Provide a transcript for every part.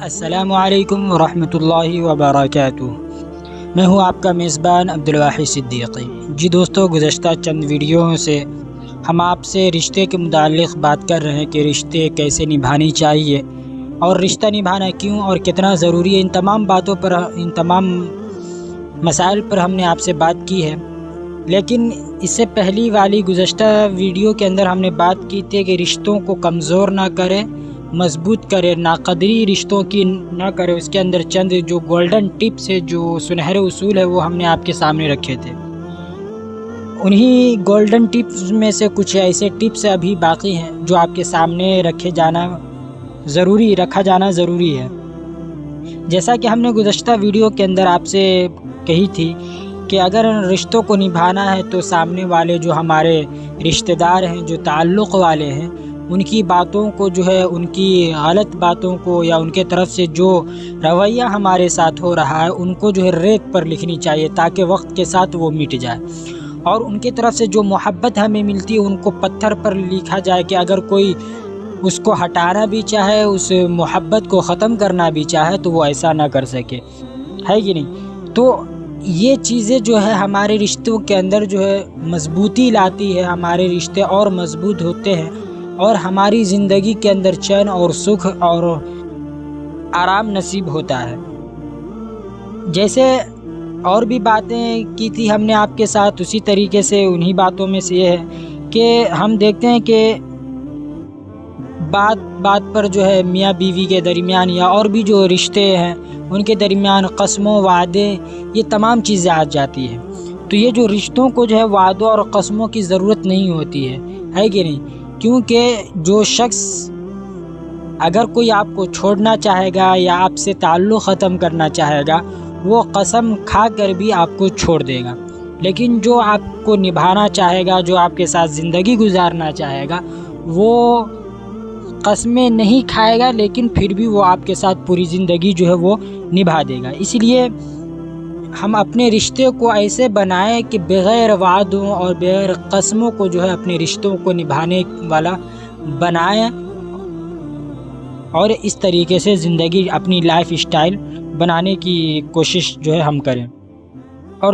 السلام علیکم ورحمۃ اللہ وبرکاتہ۔ میں ہوں آپ کا میزبان عبدالواحد صدیقی۔ جی دوستو، گزشتہ چند ویڈیوؤں سے ہم آپ سے رشتے کے متعلق بات کر رہے ہیں کہ رشتے کیسے نبھانی چاہیے اور رشتہ نبھانا کیوں اور کتنا ضروری ہے۔ ان تمام باتوں پر، ان تمام مسائل پر ہم نے آپ سے بات کی ہے، لیکن اس سے پہلی والی گزشتہ ویڈیو کے اندر ہم نے بات کی تھی کہ رشتوں کو کمزور نہ کرے، مضبوط کرے، ناقدری رشتوں کی نہ کرے۔ اس کے اندر چند جو گولڈن ٹپس ہے، جو سنہرے اصول ہے، وہ ہم نے آپ کے سامنے رکھے تھے۔ انہی گولڈن ٹپس میں سے کچھ ایسے ٹپس ابھی باقی ہیں جو آپ کے سامنے رکھا جانا ضروری ہے۔ جیسا کہ ہم نے گزشتہ ویڈیو کے اندر آپ سے کہی تھی کہ اگر رشتوں کو نبھانا ہے تو سامنے والے جو ہمارے رشتہ دار ہیں، جو تعلق والے ہیں، ان کی باتوں کو جو ہے، ان کی غلط باتوں کو یا ان کے طرف سے جو رویہ ہمارے ساتھ ہو رہا ہے، ان کو جو ہے ریت پر لکھنی چاہیے تاکہ وقت کے ساتھ وہ مٹ جائے۔ اور ان کی طرف سے جو محبت ہمیں ملتی ہے، ان کو پتھر پر لکھا جائے کہ اگر کوئی اس کو ہٹانا بھی چاہے، اس محبت کو ختم کرنا بھی چاہے تو وہ ایسا نہ کر سکے، ہے کہ نہیں؟ تو یہ چیزیں جو ہے ہمارے رشتوں کے اندر جو ہے مضبوطی لاتی ہے، ہمارے رشتے اور مضبوط ہوتے ہیں اور ہماری زندگی کے اندر چین اور سکھ اور آرام نصیب ہوتا ہے۔ جیسے اور بھی باتیں کی تھی ہم نے آپ کے ساتھ، اسی طریقے سے انہی باتوں میں سے یہ ہے کہ ہم دیکھتے ہیں کہ بات پر جو ہے میاں بیوی کے درمیان یا اور بھی جو رشتے ہیں ان کے درمیان قسموں، وعدے، یہ تمام چیزیں آ جاتی ہیں۔ تو یہ جو رشتوں کو جو ہے وعدوں اور قسموں کی ضرورت نہیں ہوتی ہے کہ نہیں؟ کیونکہ جو شخص اگر کوئی آپ کو چھوڑنا چاہے گا یا آپ سے تعلق ختم کرنا چاہے گا، وہ قسم کھا کر بھی آپ کو چھوڑ دے گا، لیکن جو آپ کو نبھانا چاہے گا، جو آپ کے ساتھ زندگی گزارنا چاہے گا، وہ قسمیں نہیں کھائے گا، لیکن پھر بھی وہ آپ کے ساتھ پوری زندگی جو ہے وہ نبھا دے گا۔ اس لیے ہم اپنے رشتے کو ایسے بنائیں کہ بغیر وعدوں اور بغیر قسموں کو جو ہے اپنے رشتوں کو نبھانے والا بنائیں، اور اس طریقے سے زندگی، اپنی لائف اسٹائل بنانے کی کوشش جو ہے ہم کریں۔ اور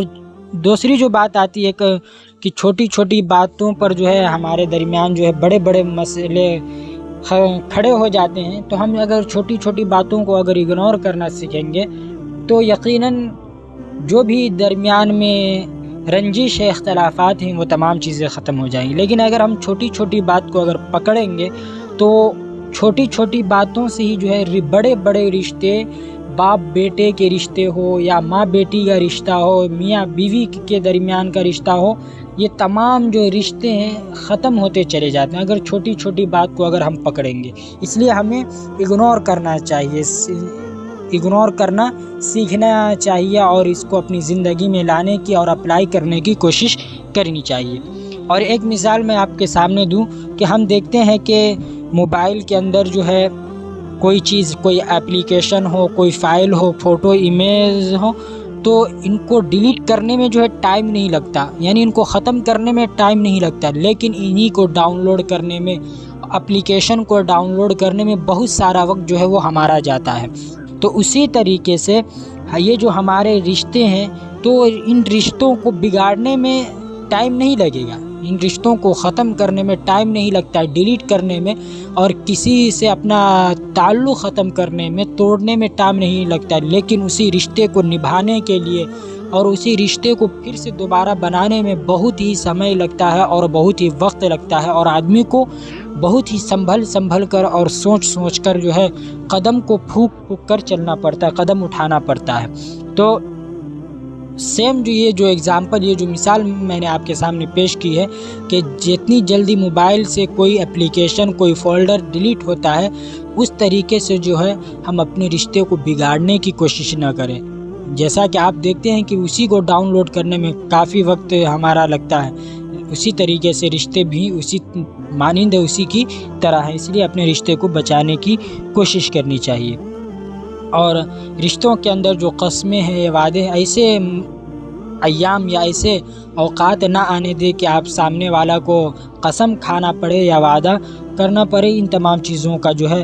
دوسری جو بات آتی ہے کہ چھوٹی چھوٹی باتوں پر جو ہے ہمارے درمیان جو ہے بڑے بڑے مسئلے کھڑے ہو جاتے ہیں، تو ہم اگر چھوٹی چھوٹی باتوں کو اگر اگنور کرنا سیکھیں گے تو یقیناً جو بھی درمیان میں رنجش ہے، اختلافات ہیں، وہ تمام چیزیں ختم ہو جائیں گی۔ لیکن اگر ہم چھوٹی چھوٹی بات کو اگر پکڑیں گے تو چھوٹی چھوٹی باتوں سے ہی جو ہے بڑے بڑے رشتے، باپ بیٹے کے رشتے ہو یا ماں بیٹی کا رشتہ ہو، میاں بیوی کے درمیان کا رشتہ ہو، یہ تمام جو رشتے ہیں ختم ہوتے چلے جاتے ہیں اگر چھوٹی چھوٹی بات کو اگر ہم پکڑیں گے۔ اس لیے ہمیں اگنور کرنا چاہیے، اگنور کرنا سیکھنا چاہیے اور اس کو اپنی زندگی میں لانے کی اور اپلائی کرنے کی کوشش کرنی چاہیے۔ اور ایک مثال میں آپ کے سامنے دوں کہ ہم دیکھتے ہیں کہ موبائل کے اندر جو ہے کوئی چیز، کوئی اپلیکیشن ہو، کوئی فائل ہو، فوٹو، امیج ہو، تو ان کو ڈیلیٹ کرنے میں جو ہے ٹائم نہیں لگتا، یعنی ان کو ختم کرنے میں ٹائم نہیں لگتا، لیکن انہی کو ڈاؤن لوڈ کرنے میں، اپلیکیشن کو ڈاؤن لوڈ کرنے میں بہت سارا وقت جو ہے وہ ہمارا جاتا ہے۔ تو اسی طریقے سے یہ جو ہمارے رشتے ہیں، تو ان رشتوں کو بگاڑنے میں ٹائم نہیں لگے گا، ان رشتوں کو ختم کرنے میں ٹائم نہیں لگتا، ڈیلیٹ کرنے میں اور کسی سے اپنا تعلق ختم کرنے میں، توڑنے میں ٹائم نہیں لگتا، لیکن اسی رشتے کو نبھانے کے لیے اور اسی رشتے کو پھر سے دوبارہ بنانے میں بہت ہی سمے لگتا ہے اور بہت ہی وقت لگتا ہے، اور آدمی کو بہت ہی سنبھل کر اور سوچ کر جو ہے قدم کو پھونک کر چلنا پڑتا ہے، قدم اٹھانا پڑتا ہے۔ تو سیم یہ جو ایگزامپل، یہ جو مثال میں نے آپ کے سامنے پیش کی ہے کہ جتنی جلدی موبائل سے کوئی اپلیکیشن، کوئی فولڈر ڈیلیٹ ہوتا ہے، اس طریقے سے جو ہے ہم اپنے رشتے کو بگاڑنے کی کوشش نہ کریں۔ جیسا کہ آپ دیکھتے ہیں کہ اسی کو ڈاؤن لوڈ کرنے میں کافی وقت ہمارا لگتا ہے، اسی طریقے سے رشتے بھی اسی مانند اسی کی طرح ہیں، اس لیے اپنے رشتے کو بچانے کی کوشش کرنی چاہیے۔ اور رشتوں کے اندر جو قسمیں ہیں، یہ وعدے ہیں، ایسے ایام یا ایسے اوقات نہ آنے دے کہ آپ سامنے والا کو قسم کھانا پڑے یا وعدہ کرنا پڑے۔ ان تمام چیزوں کا جو ہے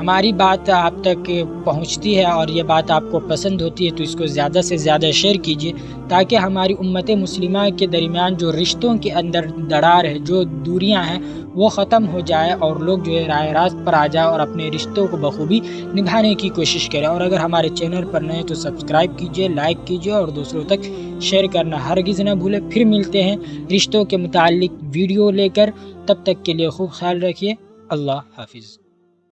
ہماری بات آپ تک پہنچتی ہے اور یہ بات آپ کو پسند ہوتی ہے تو اس کو زیادہ سے زیادہ شیئر کیجیے، تاکہ ہماری امت مسلمہ کے درمیان جو رشتوں کے اندر دراڑ ہے، جو دوریاں ہیں، وہ ختم ہو جائے اور لوگ جو ہے راہ راست پر آ جائے اور اپنے رشتوں کو بخوبی نبھانے کی کوشش کریں۔ اور اگر ہمارے چینل پر نئے تو سبسکرائب کیجیے، لائک کیجیے اور دوسروں تک شیئر کرنا ہرگز نہ بھولیں۔ پھر ملتے ہیں رشتوں کے متعلق ویڈیو لے کر، تب تک کے لیے خوب خیال رکھیے۔ اللہ حافظ۔